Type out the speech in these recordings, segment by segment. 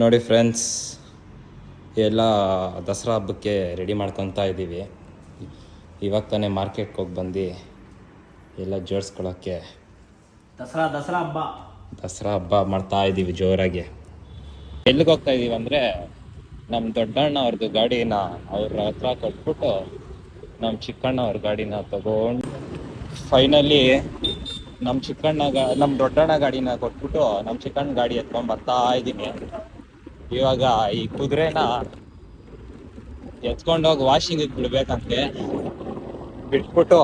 ನೋಡಿ ಫ್ರೆಂಡ್ಸ್, ಎಲ್ಲ ದಸರಾ ಹಬ್ಬಕ್ಕೆ ರೆಡಿ ಮಾಡ್ಕೊತಾ ಇದ್ದೀವಿ. ಇವಾಗ ತಾನೇ ಮಾರ್ಕೆಟ್ಗೆ ಹೋಗಿ ಬಂದು ಎಲ್ಲ ಜೋಡಿಸ್ಕೊಳ್ಳೋಕ್ಕೆ ದಸರಾ ಹಬ್ಬ ಮಾಡ್ತಾ ಇದ್ದೀವಿ ಜೋರಾಗಿ. ಎಲ್ಲಿಗೆ ಹೋಗ್ತಾ ಇದ್ದೀವಿ ಅಂದರೆ, ನಮ್ಮ ದೊಡ್ಡಣ್ಣ ಅವ್ರದ್ದು ಗಾಡಿನ ಅವ್ರ ಹತ್ರ ಕೊಟ್ಬಿಟ್ಟು ನಮ್ಮ ಚಿಕ್ಕಣ್ಣ ಅವ್ರ ಗಾಡಿನ ತಗೊಂಡು ಫೈನಲಿ ನಮ್ಮ ದೊಡ್ಡಣ್ಣ ಗಾಡಿನ ಕೊಟ್ಬಿಟ್ಟು ನಮ್ಮ ಚಿಕ್ಕಣ್ಣ ಗಾಡಿ ಎತ್ಕೊಂಡು ಬರ್ತಾ ಇದ್ದೀನಿ. ಇವಾಗ ಈ ಕುದುರೆನ ಎತ್ಕೊಂಡೋಗಿ ವಾಷಿಂಗಿಗೆ ಬಿಡ್ಬೇಕಂತೆ. ಬಿಟ್ಬಿಟ್ಟು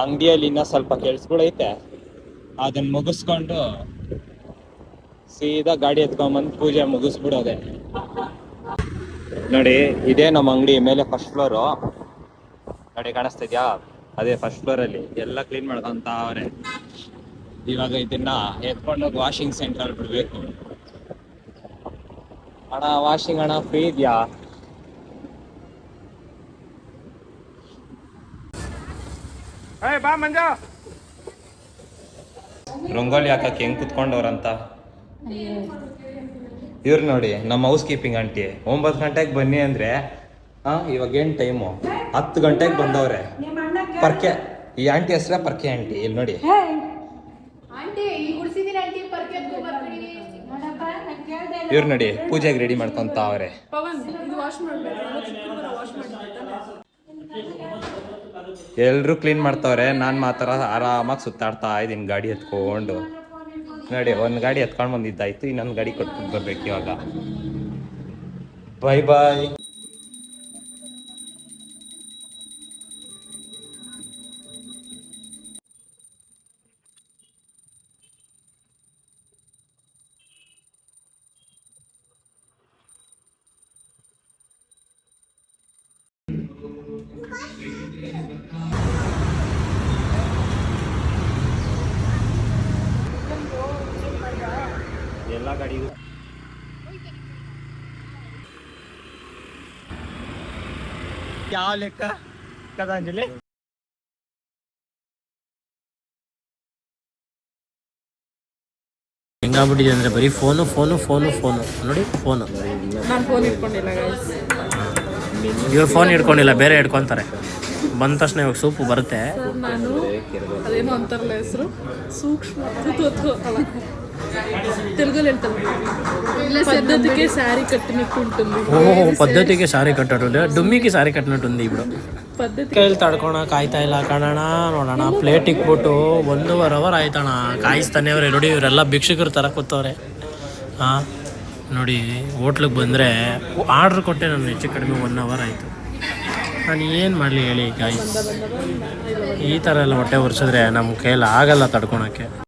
ಅಂಗಡಿಯಲ್ಲಿ ಇನ್ನೂ ಸ್ವಲ್ಪ ಕೆಲ್ಸಗಳೈತೆ, ಅದನ್ನ ಮುಗಿಸ್ಕೊಂಡು ಸೀದಾ ಗಾಡಿ ಎತ್ಕೊಂಡ್ಬಂದು ಪೂಜೆ ಮುಗಿಸ್ಬಿಡೋದೆ. ನೋಡಿ, ಇದೇ ನಮ್ಮ ಅಂಗಡಿ ಮೇಲೆ ಫಸ್ಟ್ ಫ್ಲೋರು. ನೋಡಿ, ಕಾಣಿಸ್ತಾ ಇದೆಯಾ? ಅದೇ ಫಸ್ಟ್ ಫ್ಲೋರಲ್ಲಿ ಎಲ್ಲ ಕ್ಲೀನ್ ಮಾಡ್ಕೊಂತ ಅವ್ರೆ. ಇವಾಗ ಇದನ್ನ ಎತ್ಕೊಂಡೋಗಿ ವಾಷಿಂಗ್ ಸೆಂಟರ್ ಬಿಡ್ಬೇಕು. ಅಣ್ಣ, ವಾಷಿಂಗ್ ಅಣ್ಣ ಫ್ರೀ ಇದೆಯಾ? ಬಾ ಮಂಜ. ರಂಗೋಲಿ ಹಾಕಕ್ಕೆ ಹೆಂಗ್ ಕುತ್ಕೊಂಡವ್ರಂತ ಇವ್ರು ನೋಡಿ, ನಮ್ಮ ಹೌಸ್ ಕೀಪಿಂಗ್ ಆಂಟಿ 9 ಗಂಟೆಗೆ ಬನ್ನಿ ಅಂದ್ರೆ ಇವಾಗ ಏನ್ ಟೈಮು? 10 ಗಂಟೆಗೆ ಬಂದವ್ರೆ. ಪರ್ಕೆ, ಈ ಆಂಟಿ ಹೆಸ್ರ ಪರ್ಕೆ ಆಂಟಿ. ಇಲ್ಲಿ ನೋಡಿ, ಇವ್ರು ನೋಡಿ ಪೂಜೆಗೆ ರೆಡಿ ಮಾಡ್ಕೊಂತ ಅವ್ರೆ. ಎಲ್ರು ಕ್ಲೀನ್ ಮಾಡ್ತಾವ್ರೆ, ನಾನು ಮಾತ್ರ ಆರಾಮಾಗಿ ಸುತ್ತಾಡ್ತಾ ಇದ್ದೀನಿ ಗಾಡಿ ಎತ್ಕೊಂಡು. ನೋಡಿ, ಒಂದು ಗಾಡಿ ಎತ್ಕೊಂಡು ಬಂದಿದ್ದಾಯ್ತು, ಇನ್ನೊಂದು ಗಾಡಿ ಕೊಟ್ಬಿಟ್ಟು ಬರ್ಬೇಕು ಇವಾಗ. ಬಾಯ್ ಬಾಯ್. ಎಲ್ಲ ಗಾಡಿಗೂ ಯಾವ ಲೆಕ್ಕ ಕದಾಂಜಲಿ? ಹೆಂಗಾಗ್ಬಿಟ್ಟಿದೆ ಅಂದರೆ ಬರೀ ಫೋನು ನೋಡಿ. ಫೋನು ನಾನು ಫೋನ್ ಇಟ್ಕೊಂಡಿಲ್ಲ ಗೈಸ್. ಇವ್ರು ಫೋನ್ ಹಿಡ್ಕೊಂಡಿಲ್ಲ, ಬೇರೆ ಹಿಡ್ಕೊತಾರೆ. ಬಂದ ತಕ್ಷಣ ಇವಾಗ ಸೂಪು ಬರುತ್ತೆ. ನಾನು ಅದೇನೋ ಅಂತಾರಲ್ಲ ಹೆಸರು, ಸೂಕ್ಷ್ಮ తెలుగులో వెళ్తాను. పద్ధతికి శారీ కట్టినట్టుంటుంది. పద్ధతికి శారీ కట్టట్టు, డుమ్మికి శారీ కట్టినట్టుంది. ఇప్పుడు ಪದ್ಧತಿ ತಡ್ಕೊಳಕ್ ಕಾಯ್ತಾ ಇಲ್ಲ ಕಣಣ. ನೋಡೋಣ, ಪ್ಲೇಟ್ ಇಕ್ಬಿಟ್ಟು 1.5 ಅವರ್ ಆಯ್ತಣ ಕಾಯಿಸ್ತಾನೆ ಅವ್ರೆ. ನೋಡಿ, ಇವರೆಲ್ಲ ಭಿಕ್ಷುಕರು ಥರ ಕೂತವ್ರೆ. ನೋಡಿ, ಹೋಟ್ಲಿಗೆ ಬಂದರೆ ಆರ್ಡ್ರ್ ಕೊಟ್ಟೆ ನಾನು ಹೆಚ್ಚು ಕಡಿಮೆ 1 ಅವರ್ ಆಯಿತು. ನಾನು ಏನು ಮಾಡಲಿ ಹೇಳಿ ಗಾಯ್ಸ್? ಈ ಥರ ಎಲ್ಲ ಹೊಟ್ಟೆ ಒರೆಸಿದ್ರೆ ನಮ್ಮ ಕೈಯಲ್ಲಿ ಆಗಲ್ಲ ತಡ್ಕೊಳಕ್ಕೆ.